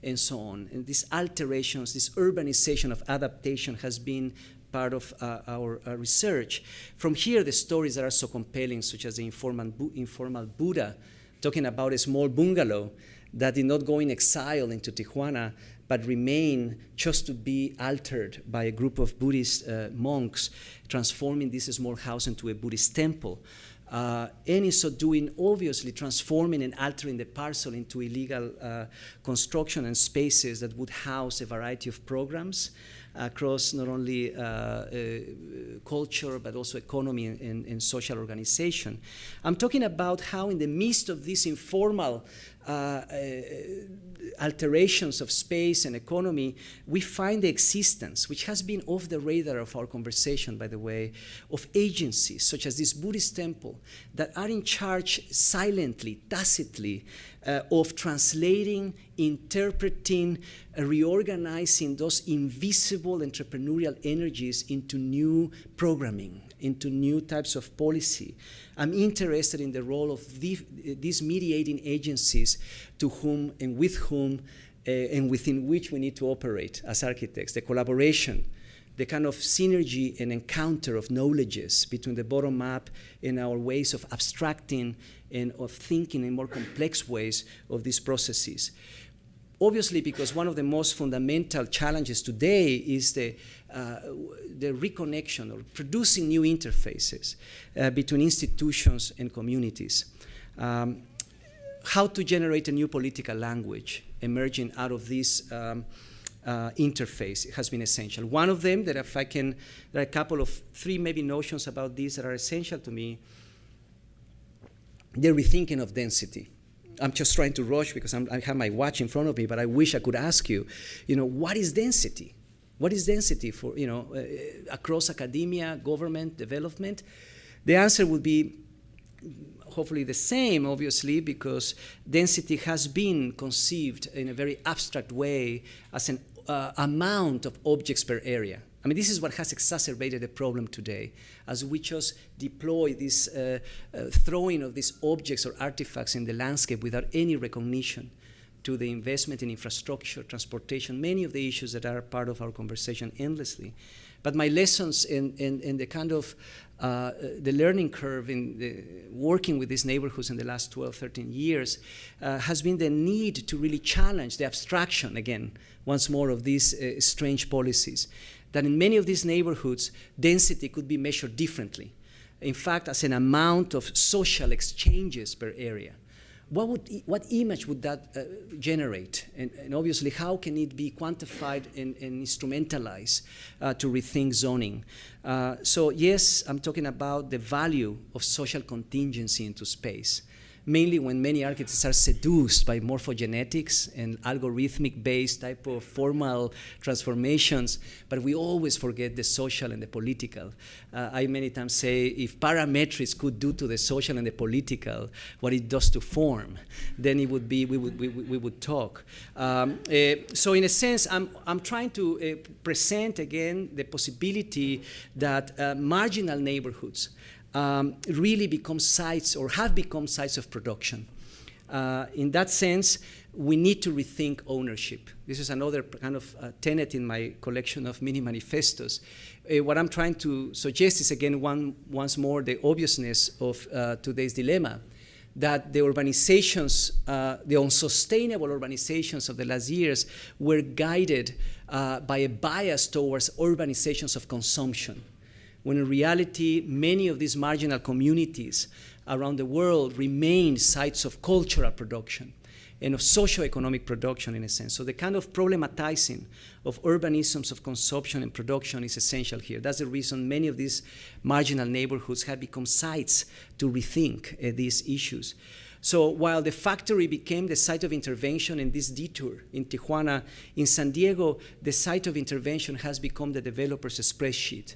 and so on. And these alterations, this urbanization of adaptation has been part of our research. From here, the stories that are so compelling, such as the informal Buddha, talking about a small bungalow that did not go in exile into Tijuana, but remain just to be altered by a group of Buddhist monks, transforming this small house into a Buddhist temple. And in so doing, obviously transforming and altering the parcel into illegal construction and spaces that would house a variety of programs across not only culture, but also economy and social organization. I'm talking about how in the midst of this informal alterations of space and economy, we find the existence, which has been off the radar of our conversation, by the way, of agencies such as this Buddhist temple that are in charge silently, tacitly, of translating, interpreting, reorganizing those invisible entrepreneurial energies into new programming, into new types of policy. I'm interested in the role of these mediating agencies to whom and with whom and within which we need to operate as architects, the collaboration, the kind of synergy and encounter of knowledges between the bottom up and our ways of abstracting and of thinking in more complex ways of these processes. Obviously, because one of the most fundamental challenges today is the reconnection or producing new interfaces between institutions and communities. How to generate a new political language emerging out of this interface has been essential. One of them, that if I can, there are a couple of three maybe notions about this that are essential to me. The rethinking of density. I'm just trying to rush because I have my watch in front of me, but I wish I could ask you, what is density? What is density for, across academia, government, development? The answer would be hopefully the same, obviously, because density has been conceived in a very abstract way as an amount of objects per area. I mean, this is what has exacerbated the problem today, as we just deploy this throwing of these objects or artifacts in the landscape without any recognition to the investment in infrastructure, transportation, many of the issues that are part of our conversation endlessly. But my lessons in the kind of the learning curve in working with these neighborhoods in the last 12, 13 years has been the need to really challenge the abstraction, again, once more, of these strange policies. That in many of these neighborhoods, density could be measured differently. In fact, as an amount of social exchanges per area. What image would that generate? And obviously, how can it be quantified and instrumentalized to rethink zoning? So yes, I'm talking about the value of social contingency into space. Mainly when many architects are seduced by morphogenetics and algorithmic-based type of formal transformations, but we always forget the social and the political. I many times say, if parametrics could do to the social and the political what it does to form, then it would be, we would talk. So in a sense, I'm trying to present again the possibility that marginal neighborhoods really become sites or have become sites of production. In that sense, we need to rethink ownership. This is another kind of tenet in my collection of mini manifestos. What I'm trying to suggest is, again, once more, the obviousness of today's dilemma, that the urbanizations, the unsustainable urbanizations of the last years were guided by a bias towards urbanizations of consumption, when in reality, many of these marginal communities around the world remain sites of cultural production and of socio-economic production in a sense. So the kind of problematizing of urbanisms of consumption and production is essential here. That's the reason many of these marginal neighborhoods have become sites to rethink these issues. So while the factory became the site of intervention in this detour in Tijuana, in San Diego, the site of intervention has become the developer's spreadsheet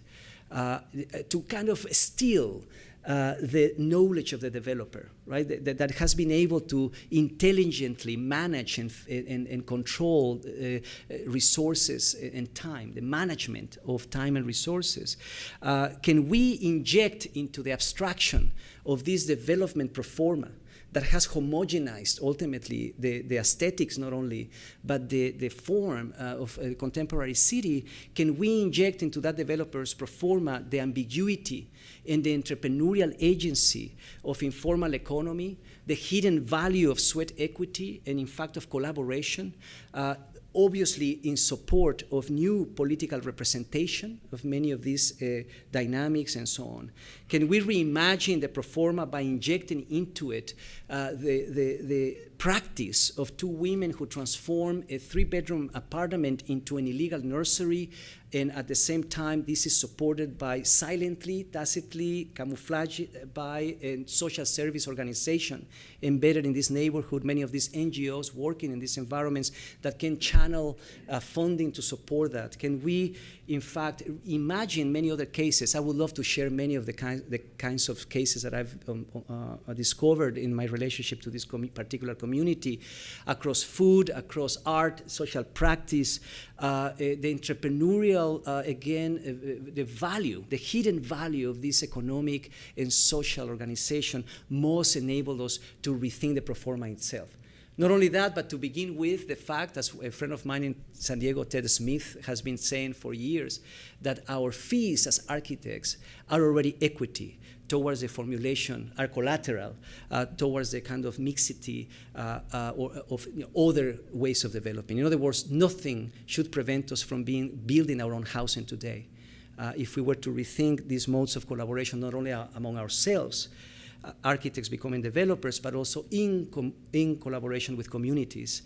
to kind of steal the knowledge of the developer, right? That has been able to intelligently manage and control resources and time, the management of time and resources. Can we inject into the abstraction of this development pro forma that has homogenized ultimately the aesthetics not only, but the form of a contemporary city? Can we inject into that developer's pro forma the ambiguity and the entrepreneurial agency of informal economy, the hidden value of sweat equity, and in fact of collaboration, obviously in support of new political representation of many of these dynamics and so on? Can we reimagine the pro forma by injecting into it the practice of two women who transform a 3-bedroom apartment into an illegal nursery, and at the same time this is supported by silently, tacitly, camouflaged by a social service organization embedded in this neighborhood, many of these NGOs working in these environments that can channel funding to support that? Can we, in fact, imagine many other cases? I would love to share many of the kinds of cases that I've discovered in my relationship to this particular community, across food, across art, social practice, the entrepreneurial, the value, the hidden value of this economic and social organization must enable us to rethink the pro forma itself. Not only that, but to begin with the fact, as a friend of mine in San Diego, Ted Smith, has been saying for years, that our fees as architects are already equity towards the formulation, are collateral towards the kind of mixity or of other ways of developing. In other words, nothing should prevent us from building our own housing today. If we were to rethink these modes of collaboration, not only among ourselves, architects becoming developers, but also in collaboration with communities.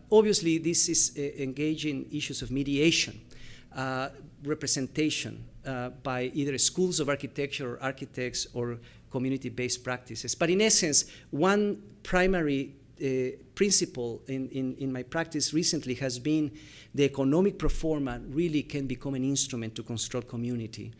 Obviously, this is engaging issues of mediation, representation by either schools of architecture or architects or community-based practices. But in essence, one primary principle in my practice recently has been the economic pro forma really can become an instrument to construct community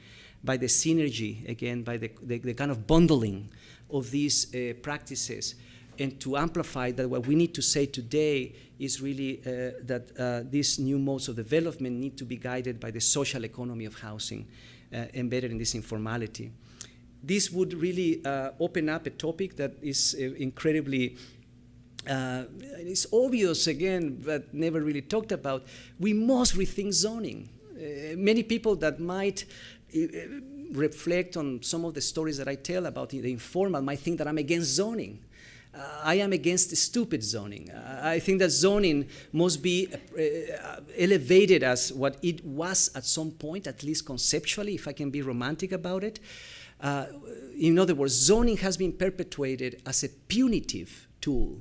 by the synergy, again, by the kind of bundling of these practices, and to amplify that what we need to say today is really that these new modes of development need to be guided by the social economy of housing embedded in this informality. This would really open up a topic that is incredibly it's obvious, again, but never really talked about. We must rethink zoning. Many people that might reflect on some of the stories that I tell about the informal might think that I'm against zoning. I am against stupid zoning. I think that zoning must be elevated as what it was at some point, at least conceptually, if I can be romantic about it. In other words, zoning has been perpetuated as a punitive tool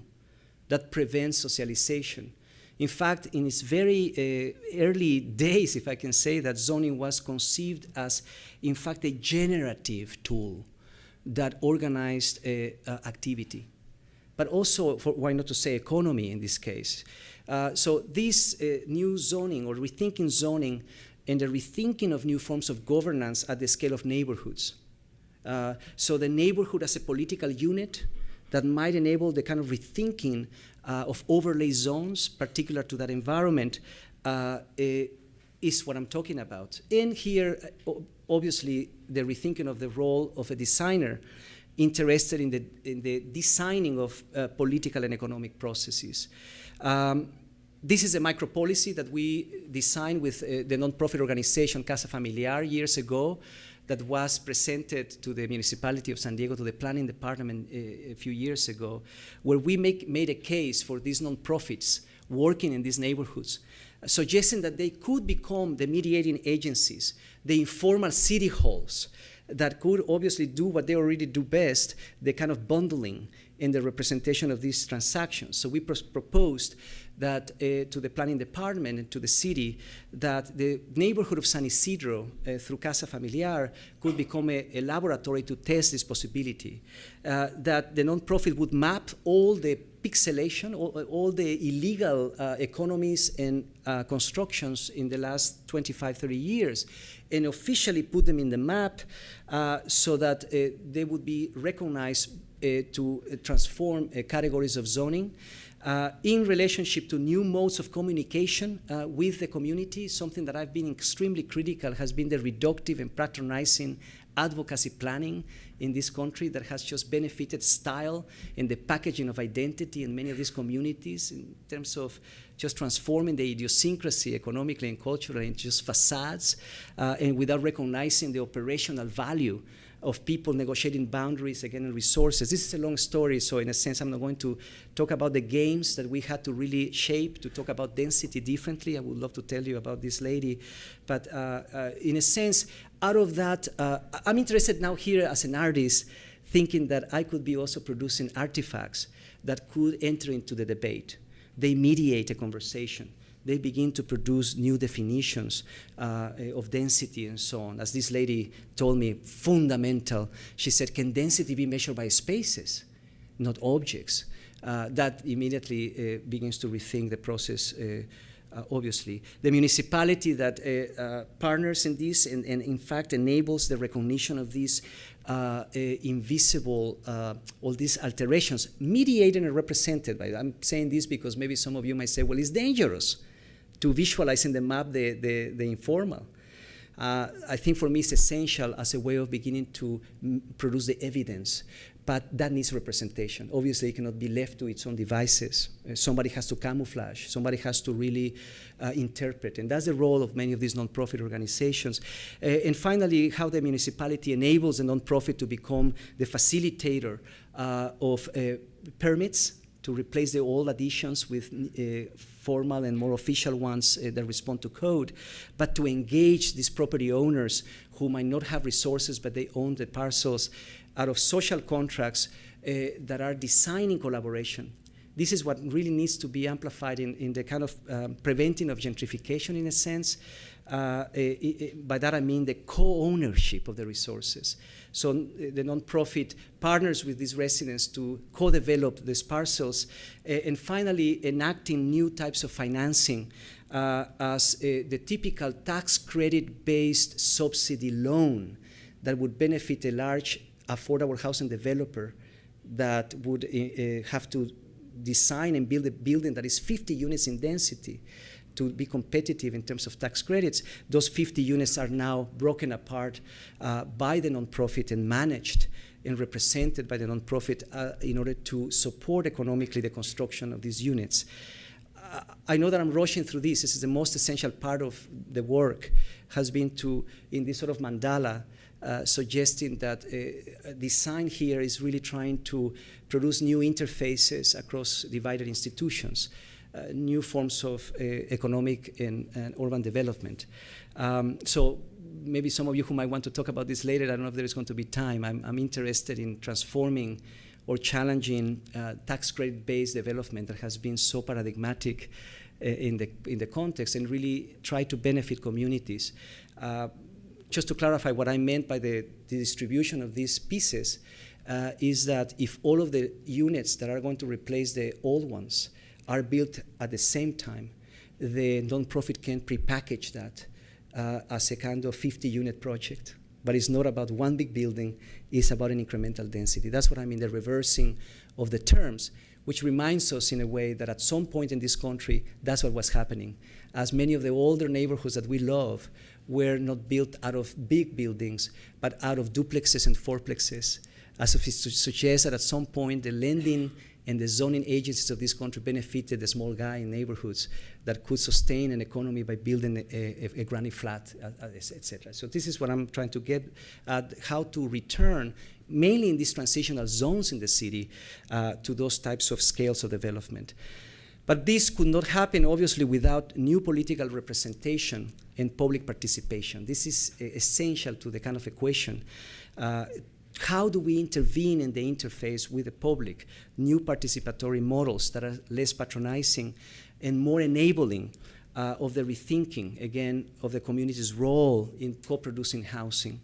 that prevents socialization. In fact, in its very early days, if I can say that, zoning was conceived as, in fact, a generative tool that organized activity, but also, why not to say economy in this case. So this new zoning, or rethinking zoning, and the rethinking of new forms of governance at the scale of neighborhoods. So the neighborhood as a political unit that might enable the kind of rethinking of overlay zones particular to that environment is what I'm talking about. And here, obviously, the rethinking of the role of a designer interested in the designing of political and economic processes. This is a micro-policy that we designed with the nonprofit organization Casa Familiar years ago that was presented to the municipality of San Diego, to the planning department a few years ago, where we made a case for these nonprofits working in these neighborhoods, suggesting that they could become the mediating agencies, the informal city halls that could obviously do what they already do best, the kind of bundling in the representation of these transactions. So we proposed that to the planning department and to the city that the neighborhood of San Isidro through Casa Familiar could become a laboratory to test this possibility, that the nonprofit would map all the pixelation, all the illegal economies and constructions in the last 25, 30 years, and officially put them in the map so that they would be recognized to transform categories of zoning. In relationship to new modes of communication with the community, something that I've been extremely critical has been the reductive and patronizing advocacy planning in this country that has just benefited style and the packaging of identity in many of these communities in terms of just transforming the idiosyncrasy economically and culturally into just facades and without recognizing the operational value of people negotiating boundaries, again, and resources. This is a long story, so in a sense, I'm not going to talk about the games that we had to really shape to talk about density differently. I would love to tell you about this lady. But in a sense, out of that, I'm interested now here as an artist, thinking that I could be also producing artifacts that could enter into the debate. They mediate a conversation. They begin to produce new definitions of density and so on. As this lady told me, fundamental, she said, can density be measured by spaces, not objects? That immediately begins to rethink the process, obviously. The municipality that partners in this and in fact enables the recognition of these invisible, all these alterations, mediated and represented by, I'm saying this because maybe some of you might say, well, it's dangerous to visualize in the map the informal. I think for me it's essential as a way of beginning to produce the evidence, but that needs representation. Obviously, it cannot be left to its own devices. Somebody has to camouflage. Somebody has to really interpret, and that's the role of many of these nonprofit organizations. And finally, how the municipality enables a nonprofit to become the facilitator of permits, to replace the old additions with formal and more official ones that respond to code, but to engage these property owners who might not have resources, but they own the parcels out of social contracts that are designed in collaboration. This is what really needs to be amplified in the kind of preventing of gentrification in a sense. By that I mean the co-ownership of the resources. So the nonprofit partners with these residents to co-develop these parcels, and finally enacting new types of financing as the typical tax credit-based subsidy loan that would benefit a large affordable housing developer that would have to design and build a building that is 50 units in density to be competitive in terms of tax credits. Those 50 units are now broken apart by the nonprofit and managed and represented by the nonprofit in order to support economically the construction of these units. I know that I'm rushing through this. This is the most essential part of the work, has been to, in this sort of mandala, suggesting that design here is really trying to produce new interfaces across divided institutions, new forms of economic and urban development. So maybe some of you who might want to talk about this later, I don't know if there is going to be time. I'm interested in transforming or challenging tax credit-based development that has been so paradigmatic in the context, and really try to benefit communities. Just to clarify what I meant by the distribution of these pieces is that if all of the units that are going to replace the old ones are built at the same time, the nonprofit can prepackage that as a kind of 50-unit project. But it's not about one big building, it's about an incremental density. That's what I mean, the reversing of the terms, which reminds us in a way that at some point in this country, that's what was happening. As many of the older neighborhoods that we love were not built out of big buildings, but out of duplexes and fourplexes, as if it suggests that at some point the lending and the zoning agencies of this country benefited the small guy in neighborhoods that could sustain an economy by building a granite flat, etc. So this is what I'm trying to get at, how to return, mainly in these transitional zones in the city, to those types of scales of development. But this could not happen, obviously, without new political representation and public participation. This is essential to the kind of equation. How do we intervene in the interface with the public? New participatory models that are less patronizing and more enabling of the rethinking, again, of the community's role in co-producing housing.